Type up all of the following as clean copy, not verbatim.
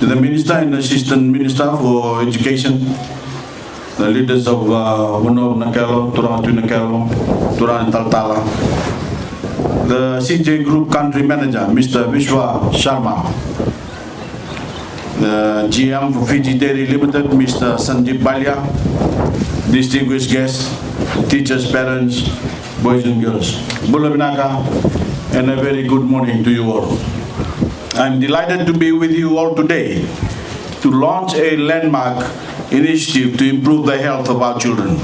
to the Minister and Assistant Minister for Education, the leaders of Uno Nakelo, Turatu Nakelo, Turan Taltala, the CJ Group Country Manager, Mr. Vishwa Sharma, the GM for Fiji Dairy Limited, Mr. Sanjeev Balia, distinguished guests, teachers, parents, boys and girls, Bulabinaka, and a very good morning to you all. I'm delighted to be with you all today to launch a landmark initiative to improve the health of our children,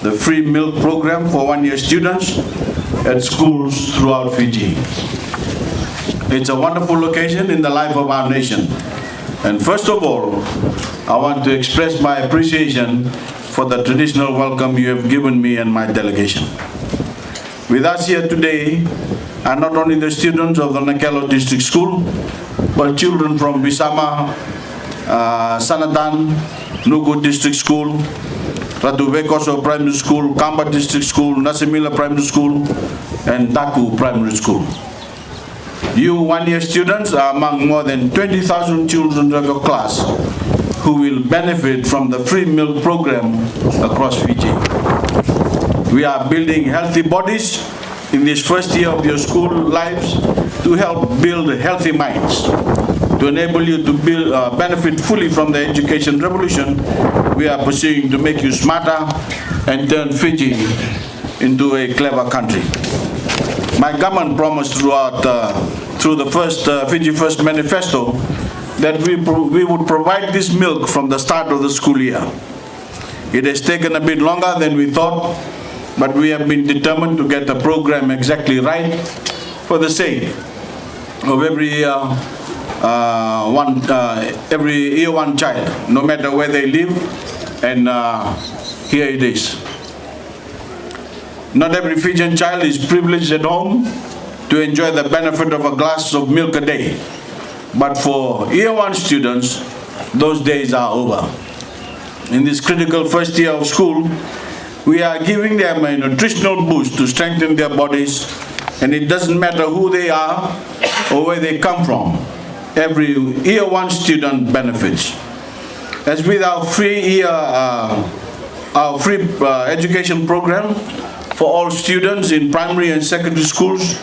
the free milk program for one-year students at schools throughout Fiji. It's a wonderful occasion in the life of our nation. And first of all, I want to express my appreciation for the traditional welcome you have given me and my delegation. With us here today are not only the students of the Nakelo District School, but children from Bisama, Sanatan, Nuku District School, Ratu Vekoso Primary School, Kamba District School, Nasimila Primary School, and Daku Primary School. You one-year students are among more than 20,000 children of your class who will benefit from the free milk program across Fiji. We are building healthy bodies in this first year of your school lives to help build healthy minds. To enable you to benefit fully from the education revolution, we are pursuing to make you smarter and turn Fiji into a clever country. My government promised through the first Fiji First Manifesto that we would provide this milk from the start of the school year. It has taken a bit longer than we thought, but we have been determined to get the program exactly right for the sake of every year one child, no matter where they live, and here it is. Not every Fijian child is privileged at home to enjoy the benefit of a glass of milk a day. But for year one students, those days are over. In this critical first year of school, we are giving them a nutritional boost to strengthen their bodies, and it doesn't matter who they are or where they come from. Every year one student benefits. As with our free education program for all students in primary and secondary schools,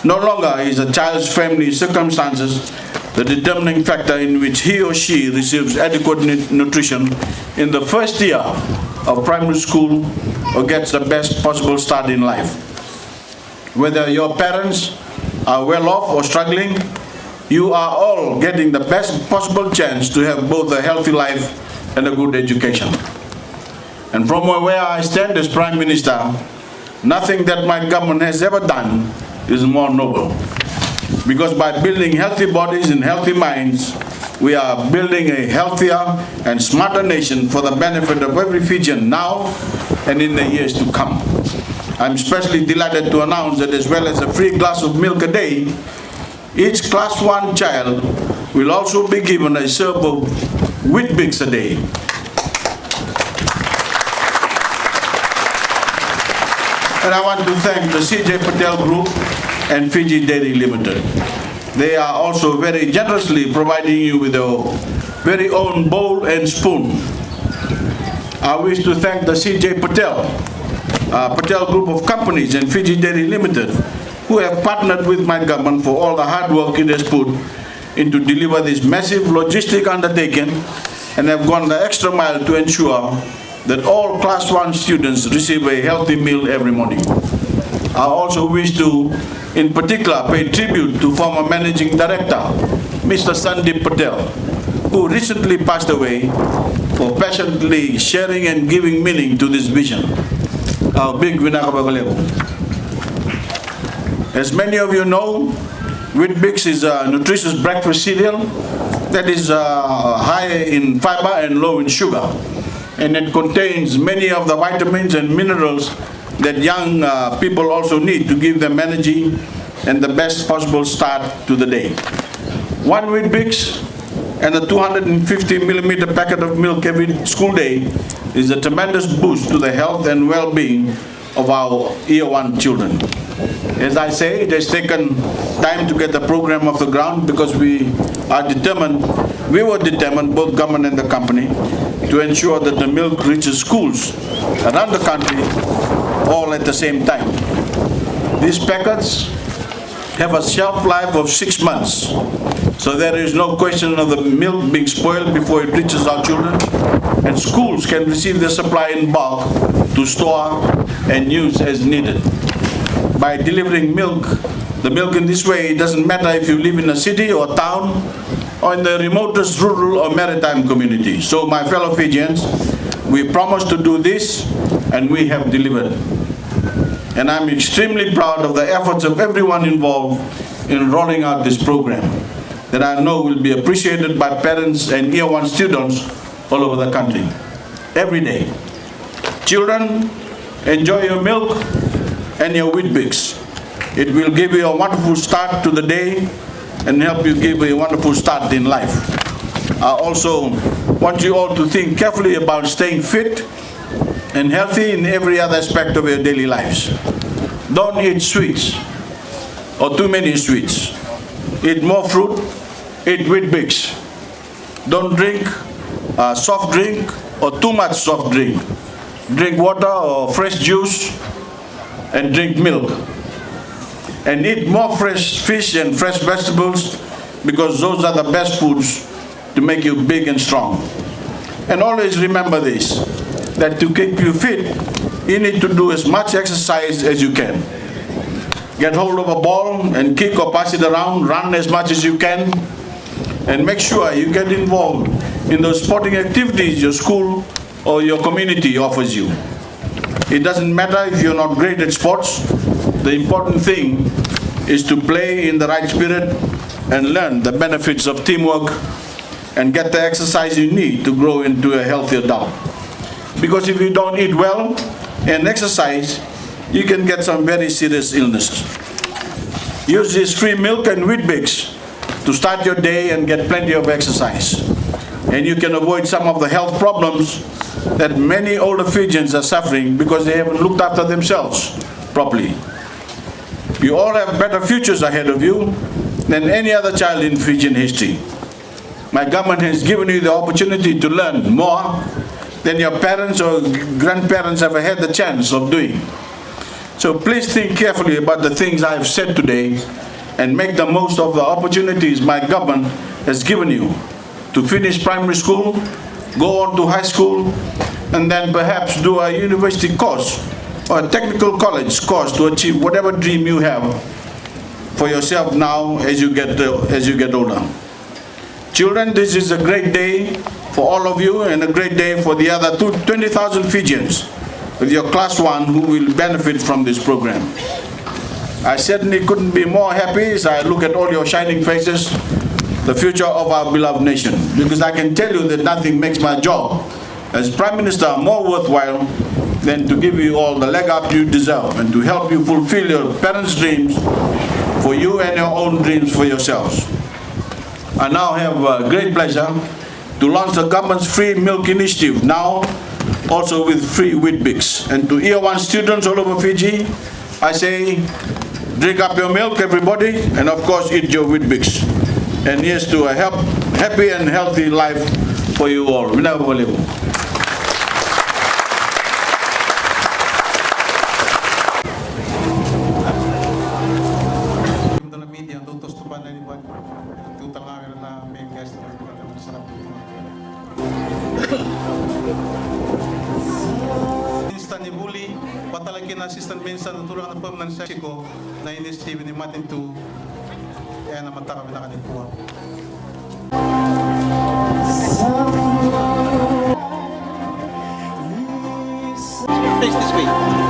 no longer is a child's family circumstances the determining factor in which he or she receives adequate nutrition in the first year of primary school or gets the best possible start in life. Whether your parents are well off or struggling, you are all getting the best possible chance to have both a healthy life and a good education. And from where I stand as Prime Minister, nothing that my government has ever done is more noble. Because by building healthy bodies and healthy minds, we are building a healthier and smarter nation for the benefit of every Fijian now and in the years to come. I'm especially delighted to announce that as well as a free glass of milk a day, each class 1 child will also be given a serve of Weet-Bix a day. And I want to thank the CJ Patel Group and Fiji Dairy Limited. They are also very generously providing you with their very own bowl and spoon. I wish to thank the CJ Patel Group of Companies and Fiji Dairy Limited, who have partnered with my government for all the hard work it has put into deliver this massive logistic undertaking and have gone the extra mile to ensure that all Class 1 students receive a healthy meal every morning. I also wish to, in particular, pay tribute to former Managing Director, Mr. Sandeep Patel, who recently passed away, for passionately sharing and giving meaning to this vision. Our big Vinakabagalebo. As many of you know, Weet-Bix is a nutritious breakfast cereal that is high in fiber and low in sugar. And it contains many of the vitamins and minerals that young people also need to give them energy and the best possible start to the day. One Weet-Bix and a 250 millimeter packet of milk every school day is a tremendous boost to the health and well-being of our year one children. As I say, it has taken time to get the program off the ground because we are determined we were determined, both government and the company, to ensure that the milk reaches schools around the country all at the same time. These packets have a shelf life of 6 months, so there is no question of the milk being spoiled before it reaches our children, and schools can receive the supply in bulk to store and use as needed. By delivering the milk in this way, it doesn't matter if you live in a city or town or in the remotest rural or maritime community. So my fellow Fijians, we promised to do this and we have delivered. And I'm extremely proud of the efforts of everyone involved in rolling out this program that I know will be appreciated by parents and Year 1 students all over the country. Every day. Children, enjoy your milk and your Weet-Bix. It will give you a wonderful start to the day and help you give a wonderful start in life. I also want you all to think carefully about staying fit and healthy in every other aspect of your daily lives. Don't eat sweets or too many sweets. Eat more fruit, eat Weet-Bix. Don't drink soft drink or too much soft drink. Drink water or fresh juice and drink milk. And eat more fresh fish and fresh vegetables because those are the best foods to make you big and strong. And always remember this, that to keep you fit, you need to do as much exercise as you can. Get hold of a ball and kick or pass it around, run as much as you can, and make sure you get involved in those sporting activities your school or your community offers you. It doesn't matter if you're not great at sports. The important thing is to play in the right spirit and learn the benefits of teamwork and get the exercise you need to grow into a healthy adult. Because if you don't eat well and exercise, you can get some very serious illnesses. Use this free milk and Weet-Bix to start your day and get plenty of exercise. And you can avoid some of the health problems that many older Fijians are suffering because they haven't looked after themselves properly. You all have better futures ahead of you than any other child in Fijian history. My government has given you the opportunity to learn more than your parents or grandparents ever had the chance of doing. So please think carefully about the things I have said today and make the most of the opportunities my government has given you to finish primary school, go on to high school, and then perhaps do a university course or a technical college course to achieve whatever dream you have for yourself now as you get older. Children, this is a great day for all of you and a great day for the other 20,000 Fijians with your class 1 who will benefit from this program. I certainly couldn't be more happy as I look at all your shining faces, the future of our beloved nation, because I can tell you that nothing makes my job as Prime Minister more worthwhile than to give you all the leg up you deserve and to help you fulfill your parents' dreams for you and your own dreams for yourselves. I now have a great pleasure to launch the government's free milk initiative, now also with free Weet-Bix. And to Year 1 students all over Fiji, I say, drink up your milk, everybody, and of course eat your Weet-Bix. And here's to a happy and healthy life for you all. Bully, patalakin assistant minsan natulungan ng permanent ko na initiative ni Martin 2 kaya naman kami na kanikuha. Face this way.